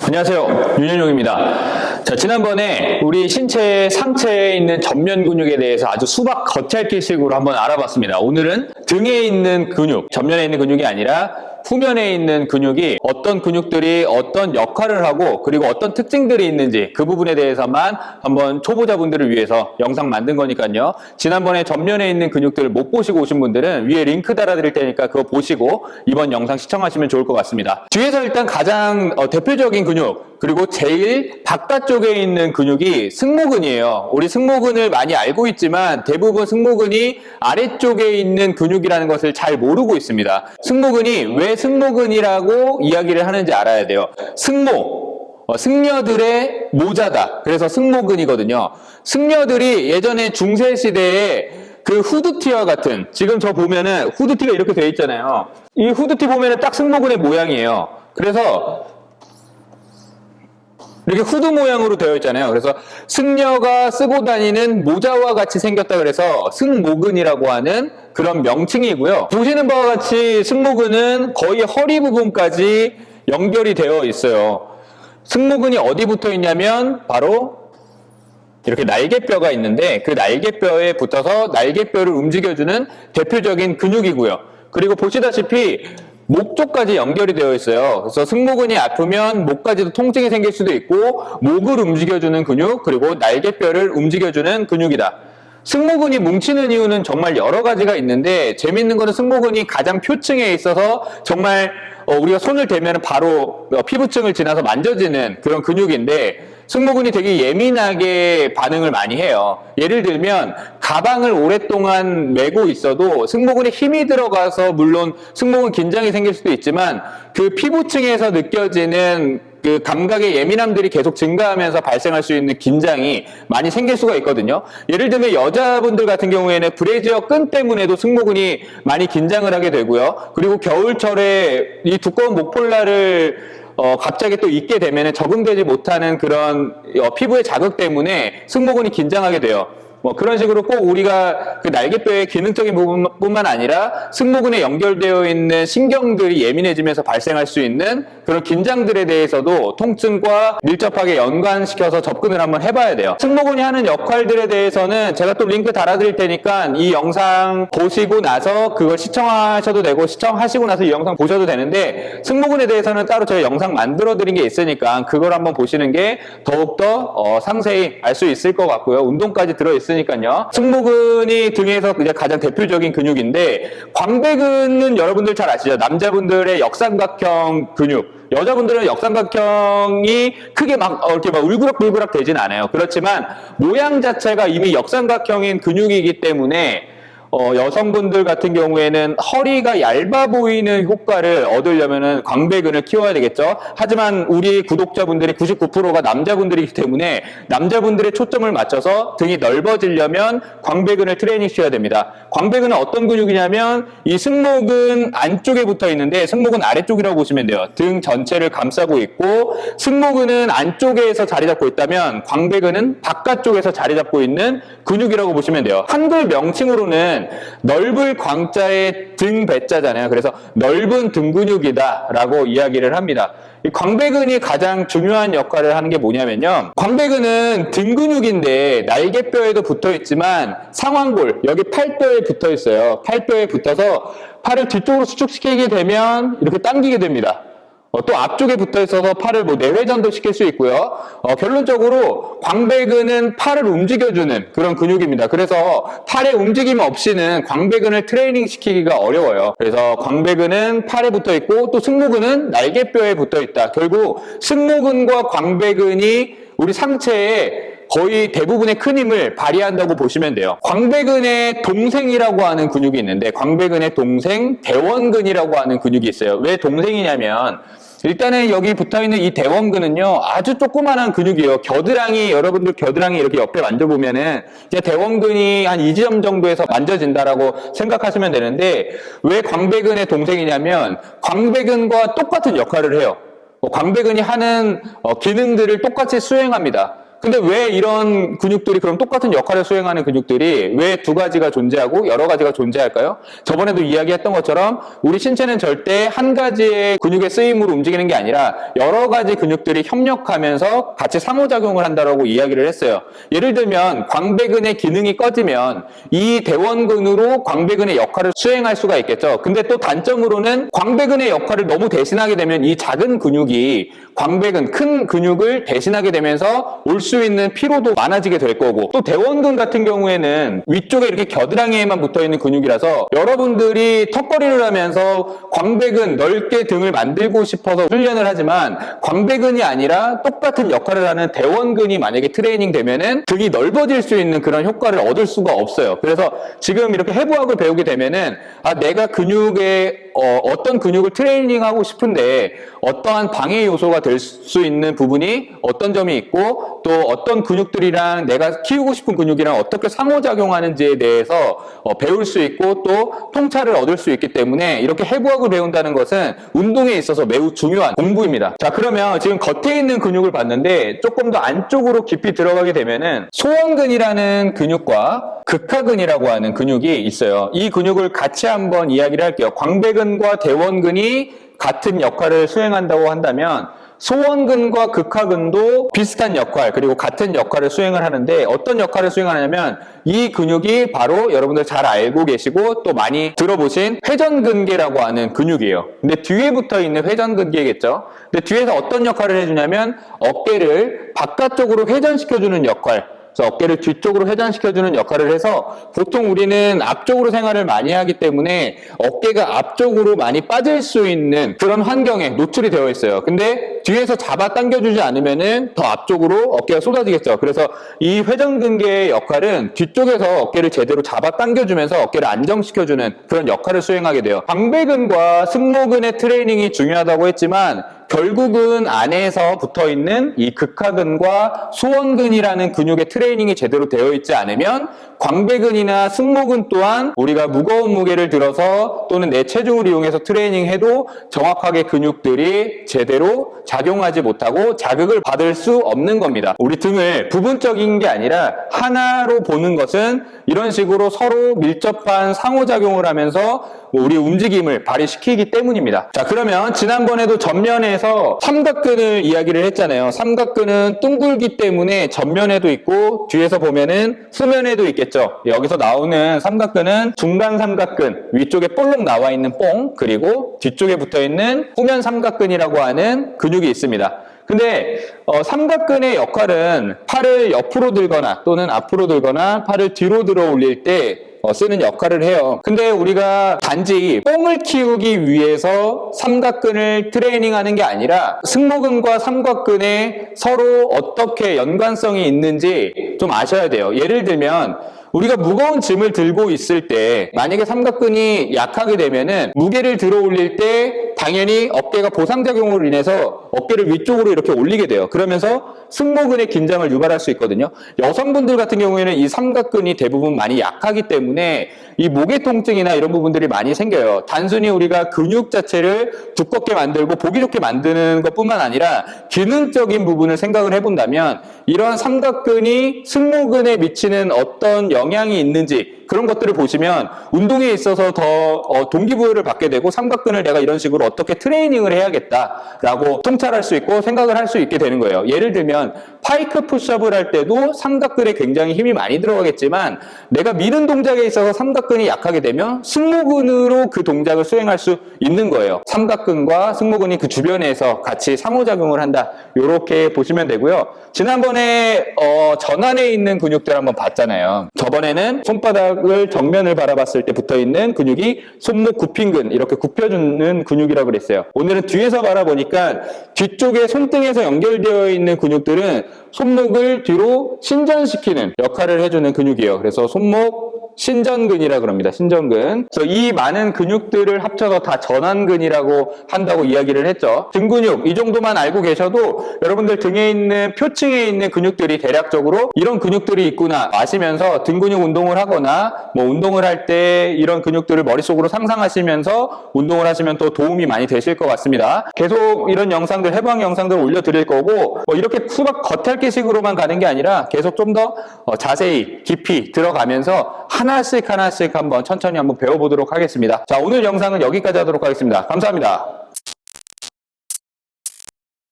안녕하세요, 윤현용입니다. 자, 지난번에 우리 신체 상체에 있는 전면 근육에 대해서 아주 수박 겉핥기식으로 한번 알아봤습니다. 오늘은 등에 있는 근육, 전면에 있는 근육이 아니라 후면에 있는 근육이 어떤 근육들이 어떤 역할을 하고 그리고 어떤 특징들이 있는지 그 부분에 대해서만 한번 초보자분들을 위해서 영상 만든 거니까요. 지난번에 전면에 있는 근육들을 못 보시고 오신 분들은 위에 링크 달아드릴 테니까 그거 보시고 이번 영상 시청하시면 좋을 것 같습니다. 뒤에서 일단 가장 대표적인 근육, 그리고 제일 바깥쪽에 있는 근육이 승모근이에요. 우리 승모근을 많이 알고 있지만 대부분 승모근이 아래쪽에 있는 근육이라는 것을 잘 모르고 있습니다. 승모근이 왜 승모근이라고 이야기를 하는지 알아야 돼요. 승려들의 모자다. 그래서 승모근이거든요. 승려들이 예전에 중세시대에 그 후드티와 같은, 지금 저 보면은 후드티가 이렇게 되어 있잖아요. 이 후드티 보면은 딱 승모근의 모양이에요. 그래서 이렇게 후드 모양으로 되어 있잖아요. 그래서 승려가 쓰고 다니는 모자와 같이 생겼다 그래서 승모근이라고 하는 그런 명칭이고요. 보시는 바와 같이 승모근은 거의 허리 부분까지 연결이 되어 있어요. 승모근이 어디 붙어 있냐면 바로 이렇게 날개뼈가 있는데 그 날개뼈에 붙어서 날개뼈를 움직여주는 대표적인 근육이고요. 그리고 보시다시피 목 쪽까지 연결이 되어 있어요. 그래서 승모근이 아프면 목까지도 통증이 생길 수도 있고 목을 움직여주는 근육, 그리고 날개뼈를 움직여주는 근육이다. 승모근이 뭉치는 이유는 정말 여러 가지가 있는데 재밌는 거는 승모근이 가장 표층에 있어서 정말 우리가 손을 대면 바로 피부층을 지나서 만져지는 그런 근육인데 승모근이 되게 예민하게 반응을 많이 해요. 예를 들면 가방을 오랫동안 메고 있어도 승모근에 힘이 들어가서 물론 승모근 긴장이 생길 수도 있지만 그 피부층에서 느껴지는 그 감각의 예민함들이 계속 증가하면서 발생할 수 있는 긴장이 많이 생길 수가 있거든요. 예를 들면 여자분들 같은 경우에는 브래지어 끈 때문에도 승모근이 많이 긴장을 하게 되고요. 그리고 겨울철에 이 두꺼운 목폴라를 갑자기 또 입게 되면 적응되지 못하는 그런 피부의 자극 때문에 승모근이 긴장하게 돼요. 그런 식으로 꼭 우리가 그 날개뼈의 기능적인 부분뿐만 아니라 승모근에 연결되어 있는 신경들이 예민해지면서 발생할 수 있는 그런 긴장들에 대해서도 통증과 밀접하게 연관시켜서 접근을 한번 해봐야 돼요. 승모근이 하는 역할들에 대해서는 제가 또 링크 달아드릴 테니까 이 영상 보시고 나서 그걸 시청하셔도 되고 시청하시고 나서 이 영상 보셔도 되는데 승모근에 대해서는 따로 제가 영상 만들어 드린 게 있으니까 그걸 한번 보시는 게 더욱더 상세히 알 수 있을 것 같고요. 운동까지 들어있으니까요. 승모근이 등에서 이제 가장 대표적인 근육인데 광배근은 여러분들 잘 아시죠? 남자분들의 역삼각형 근육, 여자분들은 역삼각형이 크게 이렇게 울그락불그락 되진 않아요. 그렇지만 모양 자체가 이미 역삼각형인 근육이기 때문에 여성분들 같은 경우에는 허리가 얇아 보이는 효과를 얻으려면은 광배근을 키워야 되겠죠. 하지만 우리 구독자분들의 99%가 남자분들이기 때문에 남자분들의 초점을 맞춰서 등이 넓어지려면 광배근을 트레이닝 시켜야 됩니다. 광배근은 어떤 근육이냐면 이 승모근 안쪽에 붙어 있는데 승모근 아래쪽이라고 보시면 돼요. 등 전체를 감싸고 있고 승모근은 안쪽에서 자리 잡고 있다면 광배근은 바깥쪽에서 자리 잡고 있는 근육이라고 보시면 돼요. 한글 명칭으로는 넓을 광자의 등 배자잖아요. 그래서 넓은 등 근육이다라고 이야기를 합니다. 이 광배근이 가장 중요한 역할을 하는 게 뭐냐면요. 광배근은 등 근육인데 날개뼈에도 붙어 있지만 상완골, 여기 팔뼈에 붙어 있어요. 팔뼈에 붙어서 팔을 뒤쪽으로 수축시키게 되면 이렇게 당기게 됩니다. 또 앞쪽에 붙어 있어서 팔을 내회전도 시킬 수 있고요. 결론적으로 광배근은 팔을 움직여주는 그런 근육입니다. 그래서 팔의 움직임 없이는 광배근을 트레이닝 시키기가 어려워요. 그래서 광배근은 팔에 붙어 있고 또 승모근은 날개뼈에 붙어 있다. 결국 승모근과 광배근이 우리 상체에 거의 대부분의 큰 힘을 발휘한다고 보시면 돼요. 광배근의 동생이라고 하는 근육이 있는데 광배근의 동생 대원근이라고 하는 근육이 있어요. 왜 동생이냐면 일단은 여기 붙어있는 이 대원근은요 아주 조그만한 근육이에요. 겨드랑이, 여러분들 겨드랑이 이렇게 옆에 만져보면은 이제 대원근이 한 2지점 정도에서 만져진다라고 생각하시면 되는데 왜 광배근의 동생이냐면 광배근과 똑같은 역할을 해요. 광배근이 하는 기능들을 똑같이 수행합니다. 근데 왜 이런 근육들이 그럼 똑같은 역할을 수행하는 근육들이 왜 두 가지가 존재하고 여러 가지가 존재할까요? 저번에도 이야기했던 것처럼 우리 신체는 절대 한 가지의 근육의 쓰임으로 움직이는 게 아니라 여러 가지 근육들이 협력하면서 같이 상호작용을 한다고 이야기를 했어요. 예를 들면 광배근의 기능이 꺼지면 이 대원근으로 광배근의 역할을 수행할 수가 있겠죠. 근데 또 단점으로는 광배근의 역할을 너무 대신하게 되면 이 작은 근육이 광배근, 큰 근육을 대신하게 되면서 올 수 있는 피로도 많아지게 될 거고, 또 대원근 같은 경우에는 위쪽에 이렇게 겨드랑이에만 붙어있는 근육이라서 여러분들이 턱걸이를 하면서 광배근 넓게 등을 만들고 싶어서 훈련을 하지만 광배근이 아니라 똑같은 역할을 하는 대원근이 만약에 트레이닝 되면은 등이 넓어질 수 있는 그런 효과를 얻을 수가 없어요. 그래서 지금 이렇게 해부학을 배우게 되면은 내가 근육에 어떤 근육을 트레이닝하고 싶은데 어떠한 방해 요소가 될 수 있는 부분이 어떤 점이 있고, 또 어떤 근육들이랑 내가 키우고 싶은 근육이랑 어떻게 상호작용하는지에 대해서 배울 수 있고 또 통찰을 얻을 수 있기 때문에 이렇게 해부학을 배운다는 것은 운동에 있어서 매우 중요한 공부입니다. 자, 그러면 지금 겉에 있는 근육을 봤는데 조금 더 안쪽으로 깊이 들어가게 되면은 소원근이라는 근육과 극하근이라고 하는 근육이 있어요. 이 근육을 같이 한번 이야기를 할게요. 광배근과 대원근이 같은 역할을 수행한다고 한다면 소원근과 극하근도 비슷한 역할, 그리고 같은 역할을 수행을 하는데 어떤 역할을 수행하냐면 이 근육이 바로 여러분들 잘 알고 계시고 또 많이 들어보신 회전근개라고 하는 근육이에요. 근데 뒤에 붙어 있는 회전근개겠죠. 근데 뒤에서 어떤 역할을 해주냐면 어깨를 바깥쪽으로 회전시켜주는 역할, 그래서 어깨를 뒤쪽으로 회전시켜주는 역할을 해서 보통 우리는 앞쪽으로 생활을 많이 하기 때문에 어깨가 앞쪽으로 많이 빠질 수 있는 그런 환경에 노출이 되어 있어요. 근데 뒤에서 잡아 당겨주지 않으면은 더 앞쪽으로 어깨가 쏟아지겠죠. 그래서 이 회전근개의 역할은 뒤쪽에서 어깨를 제대로 잡아 당겨주면서 어깨를 안정시켜주는 그런 역할을 수행하게 돼요. 광배근과 승모근의 트레이닝이 중요하다고 했지만 결국은 안에서 붙어있는 이 극하근과 소원근이라는 근육의 트레이닝이 제대로 되어 있지 않으면 광배근이나 승모근 또한 우리가 무거운 무게를 들어서 또는 내 체중을 이용해서 트레이닝해도 정확하게 근육들이 제대로 작용하지 못하고 자극을 받을 수 없는 겁니다. 우리 등을 부분적인 게 아니라 하나로 보는 것은 이런 식으로 서로 밀접한 상호작용을 하면서 우리 움직임을 발휘시키기 때문입니다. 자, 그러면 지난번에도 전면에서 삼각근을 이야기를 했잖아요. 삼각근은 둥글기 때문에 전면에도 있고 뒤에서 보면은 후면에도 있겠죠. 여기서 나오는 삼각근은 중간 삼각근, 위쪽에 볼록 나와 있는 뽕, 그리고 뒤쪽에 붙어 있는 후면 삼각근이라고 하는 근육이 있습니다. 근데 삼각근의 역할은 팔을 옆으로 들거나 또는 앞으로 들거나 팔을 뒤로 들어 올릴 때 쓰는 역할을 해요. 근데 우리가 단지 뽕을 키우기 위해서 삼각근을 트레이닝하는 게 아니라 승모근과 삼각근에 서로 어떻게 연관성이 있는지 좀 아셔야 돼요. 예를 들면 우리가 무거운 짐을 들고 있을 때 만약에 삼각근이 약하게 되면은 무게를 들어 올릴 때 당연히 어깨가 보상작용으로 인해서 어깨를 위쪽으로 이렇게 올리게 돼요. 그러면서 승모근의 긴장을 유발할 수 있거든요. 여성분들 같은 경우에는 이 삼각근이 대부분 많이 약하기 때문에 이 목의 통증이나 이런 부분들이 많이 생겨요. 단순히 우리가 근육 자체를 두껍게 만들고 보기 좋게 만드는 것뿐만 아니라 기능적인 부분을 생각을 해본다면 이러한 삼각근이 승모근에 미치는 어떤 영향이 있는지 그런 것들을 보시면 운동에 있어서 더 동기부여를 받게 되고 삼각근을 내가 이런 식으로 어떻게 트레이닝을 해야겠다라고 통찰할 수 있고 생각을 할 수 있게 되는 거예요. 예를 들면 파이크 푸시업을 할 때도 삼각근에 굉장히 힘이 많이 들어가겠지만 내가 미는 동작에 있어서 삼각근이 약하게 되면 승모근으로 그 동작을 수행할 수 있는 거예요. 삼각근과 승모근이 그 주변에서 같이 상호작용을 한다. 이렇게 보시면 되고요. 지난번에 전완에 있는 근육들 한번 봤잖아요. 저번에는 손바닥을 정면을 바라봤을 때 붙어있는 근육이 손목 굽힌근, 이렇게 굽혀주는 근육이라고 그랬어요. 오늘은 뒤에서 바라보니까 뒤쪽에 손등에서 연결되어 있는 근육들은 손목을 뒤로 신전시키는 역할을 해주는 근육이에요. 그래서 손목 신전근이라 그럽니다. 신전근. 그래서 이 많은 근육들을 합쳐서 다 전완근이라고 한다고 이야기를 했죠. 등 근육 이 정도만 알고 계셔도 여러분들 등에 있는 표층에 있는 근육들이 대략적으로 이런 근육들이 있구나 아시면서 등 근육 운동을 하거나 뭐 운동을 할 때 이런 근육들을 머릿속으로 상상하시면서 운동을 하시면 또 도움이 많이 되실 것 같습니다. 계속 이런 영상들, 해방 영상들을 올려드릴 거고 뭐 이렇게 수박 겉핥기식으로만 가는 게 아니라 계속 좀 더 자세히 깊이 들어가면서 하나씩 한번 천천히 한번 배워보도록 하겠습니다. 자, 오늘 영상은 여기까지 하도록 하겠습니다. 감사합니다.